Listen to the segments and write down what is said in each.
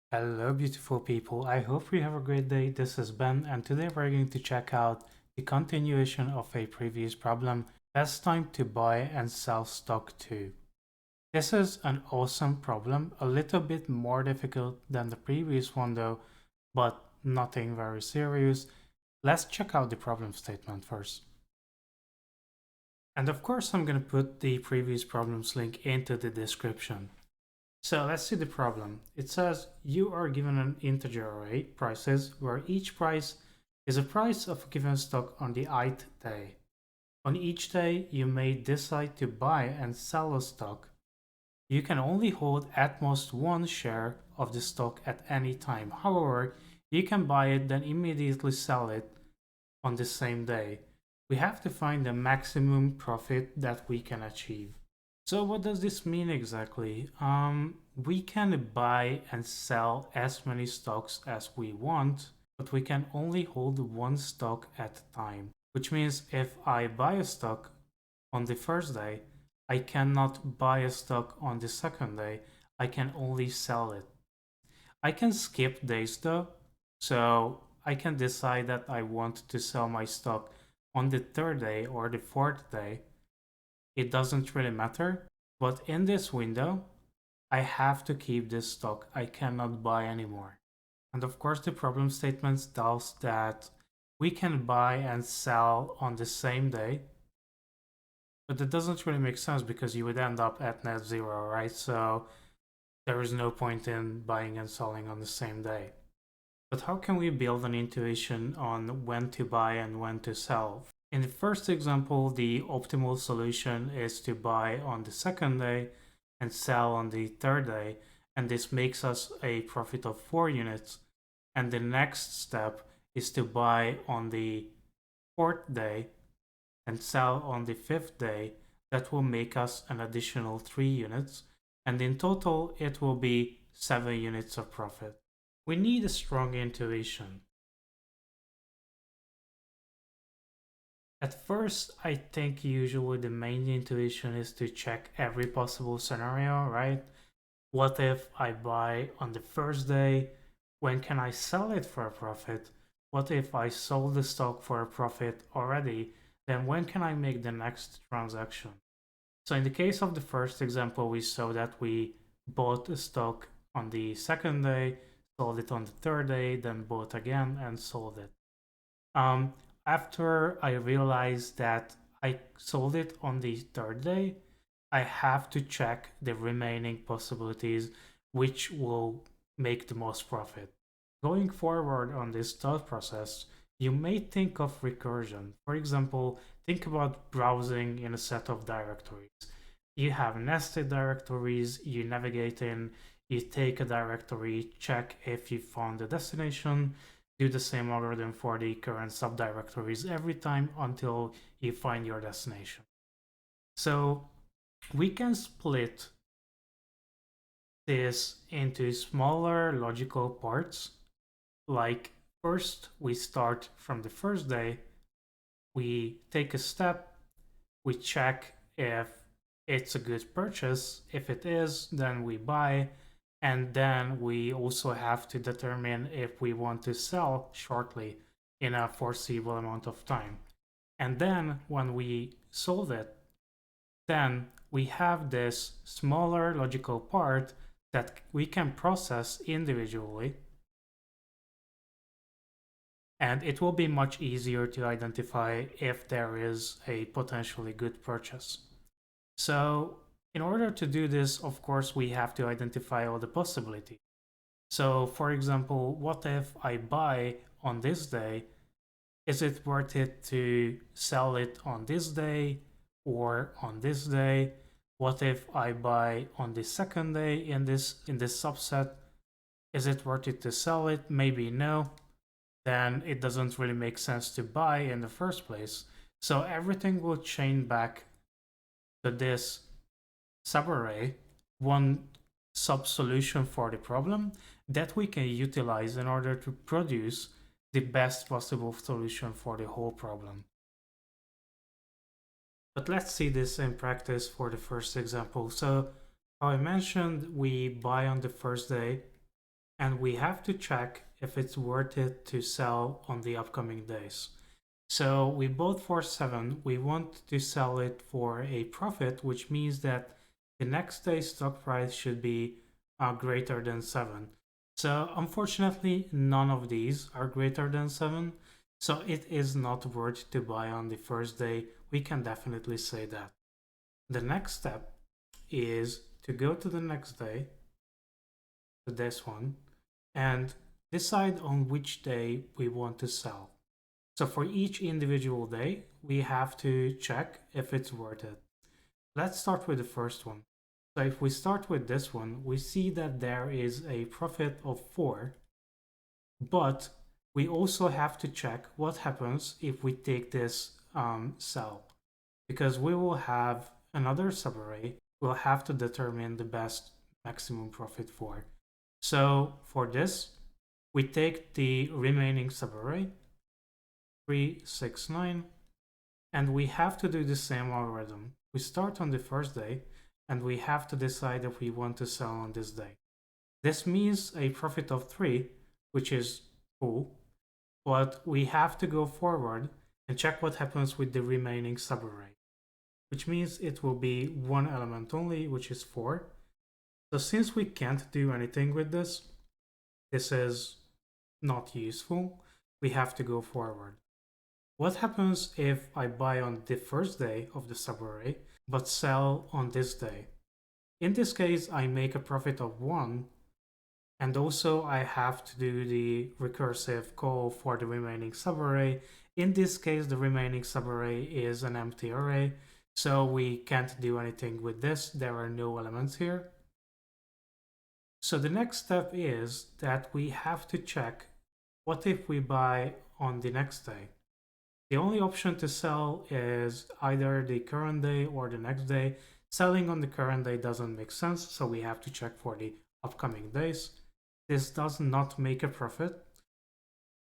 Hello, beautiful people. I hope you have a great day. This is Ben, and today we're going to check out the continuation of a previous problem. Best time to buy and sell stock too. This is an awesome problem, a little bit more difficult than the previous one though, but nothing very serious. Let's check out the problem statement first. And of course, I'm going to put the previous problems link into the description. So let's see the problem. It says you are given an integer array, prices, where each price is a price of a given stock on the ith day. On each day, you may decide to buy and sell a stock. You can only hold at most one share of the stock at any time. However, you can buy it then immediately sell it on the same day. We have to find the maximum profit that we can achieve. So what does this mean exactly? We can buy and sell as many stocks as we want, but we can only hold one stock at a time. Which means if I buy a stock on the first day, I cannot buy a stock on the second day. I can only sell it. I can skip days though, so I can decide that I want to sell my stock on the third day or the fourth day. It doesn't really matter, but in this window, I have to keep this stock. I cannot buy anymore. And of course, the problem statement tells that we can buy and sell on the same day, but that doesn't really make sense because you would end up at net zero, right? So there is no point in buying and selling on the same day. But how can we build an intuition on when to buy and when to sell? In the first example, the optimal solution is to buy on the second day and sell on the third day, and this makes us a profit of 4 units. And the next step is to buy on the fourth day and sell on the fifth day. That will make us an additional 3 units, and in total it will be 7 units of profit. We need a strong intuition. At first, I think usually the main intuition is to check every possible scenario, right? What if I buy on the first day? When can I sell it for a profit? What if I sold the stock for a profit already? Then when can I make the next transaction? So in the case of the first example, we saw that we bought a stock on the second day, sold it on the third day, then bought again and sold it. Um, After I realized that I sold it on the third day, I have to check the remaining possibilities which will make the most profit. Going forward on this thought process, you may think of recursion. For example, think about browsing in a set of directories. You have nested directories, you navigate in, you take a directory, check if you found the destination, do the same algorithm for the current subdirectories every time until you find your destination. So we can split this into smaller logical parts. Like first, we start from the first day, we take a step, we check if it's a good purchase. If it is, then we buy. And then we also have to determine if we want to sell shortly in a foreseeable amount of time. And then when we solve it, then we have this smaller logical part that we can process individually. And it will be much easier to identify if there is a potentially good purchase. So in order to do this, of course, we have to identify all the possibilities. So for example, what if I buy on this day? Is it worth it to sell it on this day or on this day? What if I buy on the second day in this subset? Is it worth it to sell it? Maybe no. Then it doesn't really make sense to buy in the first place. So everything will chain back to this subarray, one sub-solution for the problem that we can utilize in order to produce the best possible solution for the whole problem. But let's see this in practice for the first example. So how I mentioned, we buy on the first day and we have to check if it's worth it to sell on the upcoming days. So we bought for 7, we want to sell it for a profit, which means that the next day's stock price should be greater than 7. So unfortunately, none of these are greater than 7. So it is not worth to buy on the first day. We can definitely say that. The next step is to go to the next day, to this one, and decide on which day we want to sell. So for each individual day, we have to check if it's worth it. Let's start with the first one. So if we start with this one, we see that there is a profit of 4, but we also have to check what happens if we take this sell, because we will have another subarray we'll have to determine the best maximum profit for. So for this, we take the remaining subarray, 3, 6, 9, and we have to do the same algorithm. We start on the first day, and we have to decide if we want to sell on this day. This means a profit of 3, which is cool, but we have to go forward and check what happens with the remaining subarray, which means it will be one element only, which is 4. So since we can't do anything with this, this is not useful, we have to go forward. What happens if I buy on the first day of the subarray, but sell on this day? In this case, I make a profit of 1, and also I have to do the recursive call for the remaining subarray. In this case, the remaining subarray is an empty array, so we can't do anything with this. There are no elements here. So the next step is that we have to check what if we buy on the next day. The only option to sell is either the current day or the next day. Selling on the current day doesn't make sense, so we have to check for the upcoming days. This does not make a profit.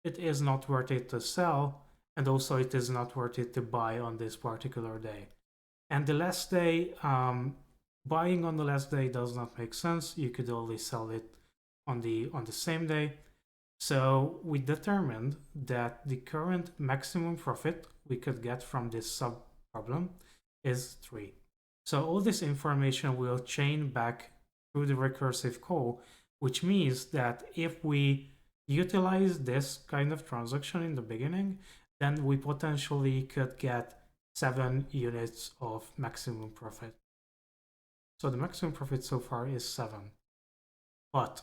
It is not worth it to sell, and also it is not worth it to buy on this particular day. And the last day, buying on the last day does not make sense. You could only sell it on the same day. So we determined that the current maximum profit we could get from this sub problem is 3. So all this information will chain back through the recursive call, which means that if we utilize this kind of transaction in the beginning, then we potentially could get 7 units of maximum profit. So the maximum profit so far is 7. But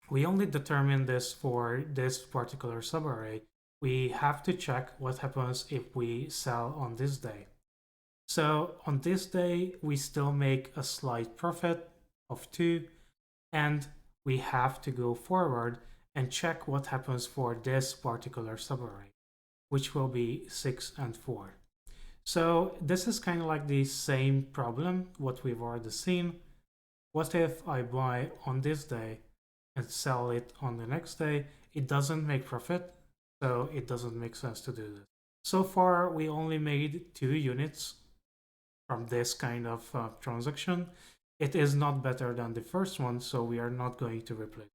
we only determine this for this particular subarray. We have to check what happens if we sell on this day. So on this day, we still make a slight profit of 2, and we have to go forward and check what happens for this particular subarray, which will be 6 and 4. So this is kind of like the same problem, what we've already seen. What if I buy on this day and sell it on the next day? It doesn't make profit, so it doesn't make sense to do this. So far, we only made 2 units from this kind of transaction. It is not better than the first one, so we are not going to replace.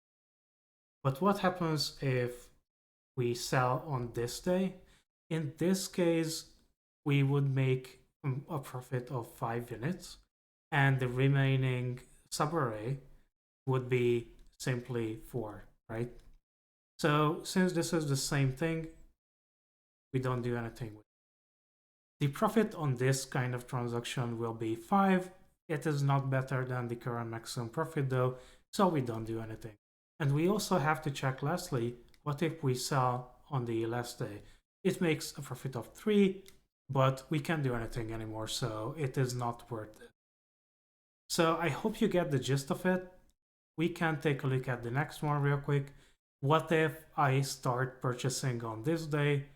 But what happens if we sell on this day? In this case, we would make a profit of 5 units, and the remaining subarray would be simply 4, right? So since this is the same thing, we don't do anything with it. The profit on this kind of transaction will be 5. It is not better than the current maximum profit though, so we don't do anything. And we also have to check lastly, what if we sell on the last day? It makes a profit of 3, but we can't do anything anymore, so it is not worth it. So I hope you get the gist of it. We can take a look at the next one real quick. What if I start purchasing on this day,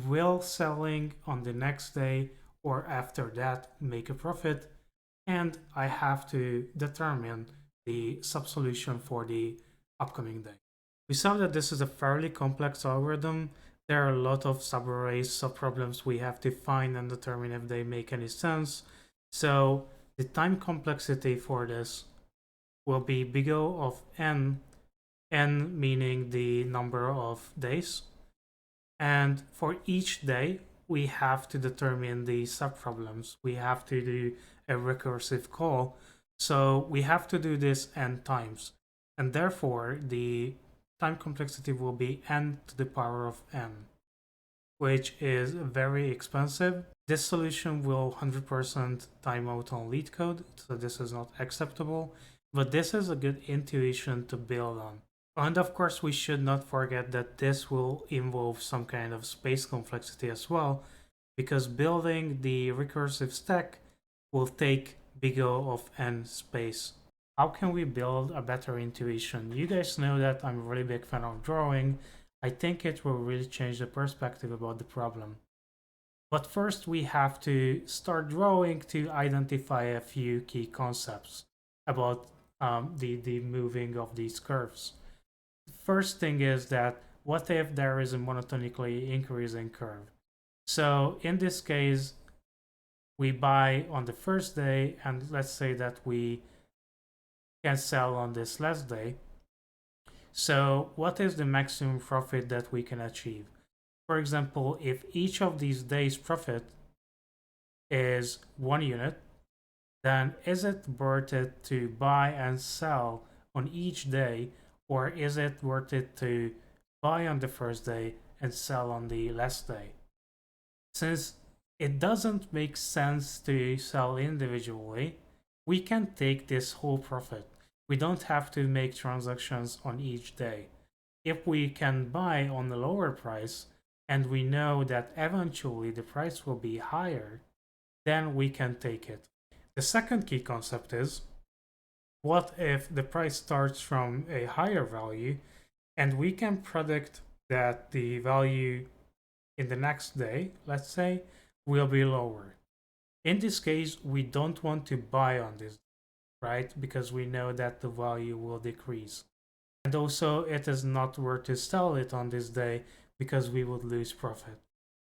will selling on the next day or after that make a profit? And I have to determine the sub-solution for the upcoming day. We saw that this is a fairly complex algorithm. There are a lot of subarrays, sub-problems we have to find and determine if they make any sense. So the time complexity for this will be big O of n, n meaning the number of days. And for each day, we have to determine the subproblems. We have to do a recursive call. So we have to do this n times. And therefore, the time complexity will be n to the power of n, which is very expensive. This solution will 100% time out on Leetcode, so this is not acceptable. But this is a good intuition to build on. And of course, we should not forget that this will involve some kind of space complexity as well, because building the recursive stack will take big O of n space. How can we build a better intuition? You guys know that I'm a really big fan of drawing. I think it will really change the perspective about the problem. But first, we have to start drawing to identify a few key concepts about the moving of these curves. First thing is that what if there is a monotonically increasing curve? So in this case, we buy on the first day, and let's say that we can sell on this last day. So what is the maximum profit that we can achieve? For example, if each of these days' profit is 1 unit, then is it worth it to buy and sell on each day, or is it worth it to buy on the first day and sell on the last day? Since it doesn't make sense to sell individually, we can take this whole profit. We don't have to make transactions on each day. If we can buy on the lower price and we know that eventually the price will be higher, then we can take it. The second key concept is, what if the price starts from a higher value and we can predict that the value in the next day, let's say, will be lower? In this case, we don't want to buy on this, right? Because we know that the value will decrease. And also, it is not worth to sell it on this day because we would lose profit.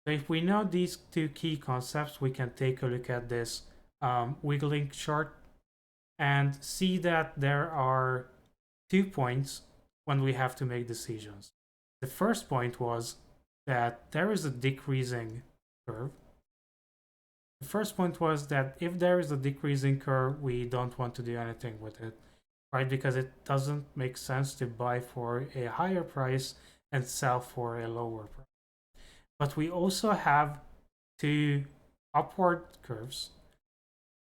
So if we know these two key concepts, we can take a look at this wiggling chart and see that there are 2 points when we have to make decisions. The first point was that there is a decreasing curve. The first point was that if there is a decreasing curve, we don't want to do anything with it, right? Because it doesn't make sense to buy for a higher price and sell for a lower price. But we also have 2 upward curves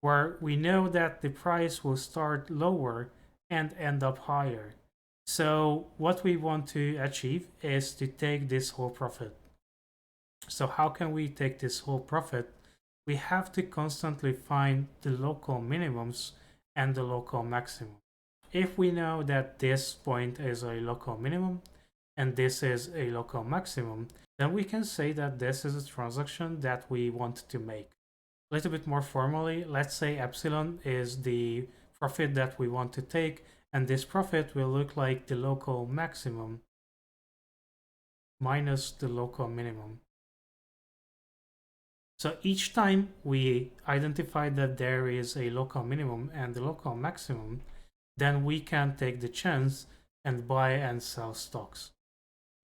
where we know that the price will start lower and end up higher. So what we want to achieve is to take this whole profit. So how can we take this whole profit? We have to constantly find the local minimums and the local maximum. If we know that this point is a local minimum and this is a local maximum, then we can say that this is a transaction that we want to make. A little bit more formally, let's say epsilon is the profit that we want to take, and this profit will look like the local maximum minus the local minimum. So each time we identify that there is a local minimum and the local maximum, then we can take the chance and buy and sell stocks.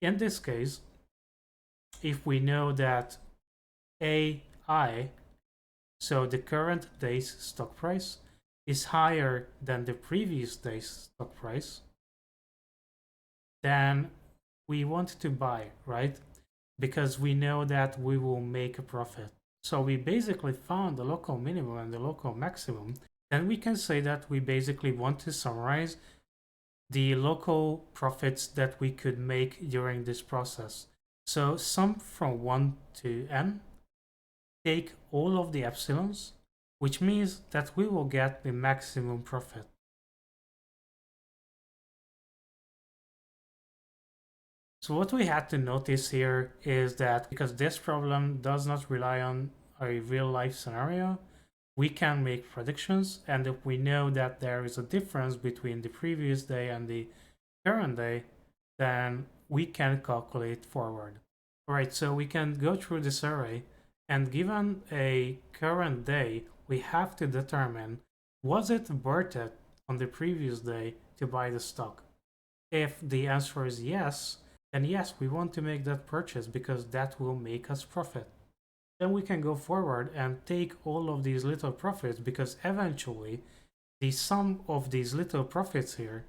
In this case, if we know that AI, so the current day's stock price, is higher than the previous day's stock price, then we want to buy, right? Because we know that we will make a profit. So we basically found the local minimum and the local maximum. Then we can say that we basically want to summarize the local profits that we could make during this process. So sum from 1 to n, take all of the epsilons, which means that we will get the maximum profit. So what we had to notice here is that because this problem does not rely on a real life scenario, we can make predictions, and if we know that there is a difference between the previous day and the current day, then we can calculate forward. Alright, so we can go through this array, and given a current day, we have to determine, was it worth it on the previous day to buy the stock? If the answer is yes, then yes, we want to make that purchase because that will make us profit. Then we can go forward and take all of these little profits because eventually the sum of these little profits here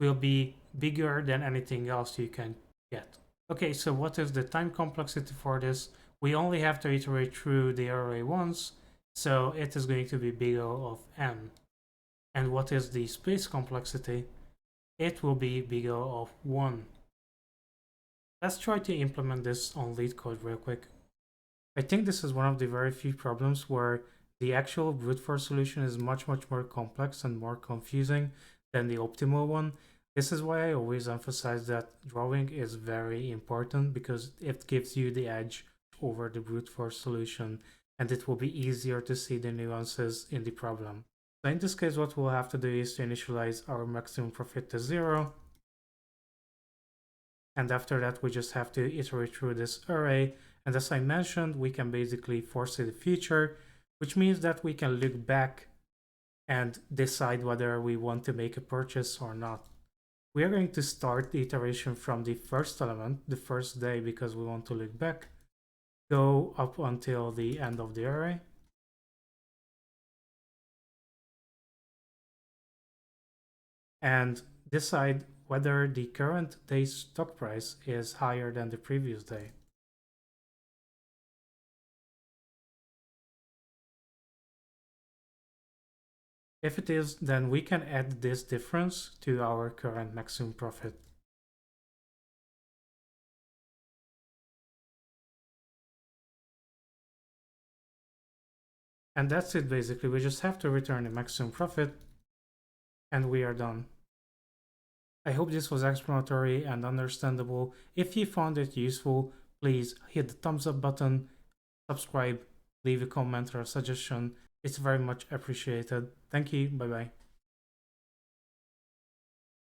will be bigger than anything else you can get. Okay, so what is the time complexity for this? We only have to iterate through the array once, so it is going to be big O of n. And what is the space complexity? It will be big O of 1. Let's try to implement this on Leetcode real quick. I think this is one of the very few problems where the actual brute force solution is much more complex and more confusing than the optimal one. This is why I always emphasize that drawing is very important because it gives you the edge over the brute force solution and it will be easier to see the nuances in the problem. So in this case, what we'll have to do is to initialize our maximum profit to 0. And after that, we just have to iterate through this array. And as I mentioned, we can basically foresee the future, which means that we can look back and decide whether we want to make a purchase or not. We are going to start the iteration from the first element, the first day, because we want to look back, go up until the end of the array. And decide whether the current day's stock price is higher than the previous day. If it is, then we can add this difference to our current maximum profit. And that's it basically. We just have to return the maximum profit and we are done. I hope this was explanatory and understandable. If you found it useful, please hit the thumbs up button, subscribe, leave a comment or a suggestion. It's very much appreciated. Thank you. Bye bye.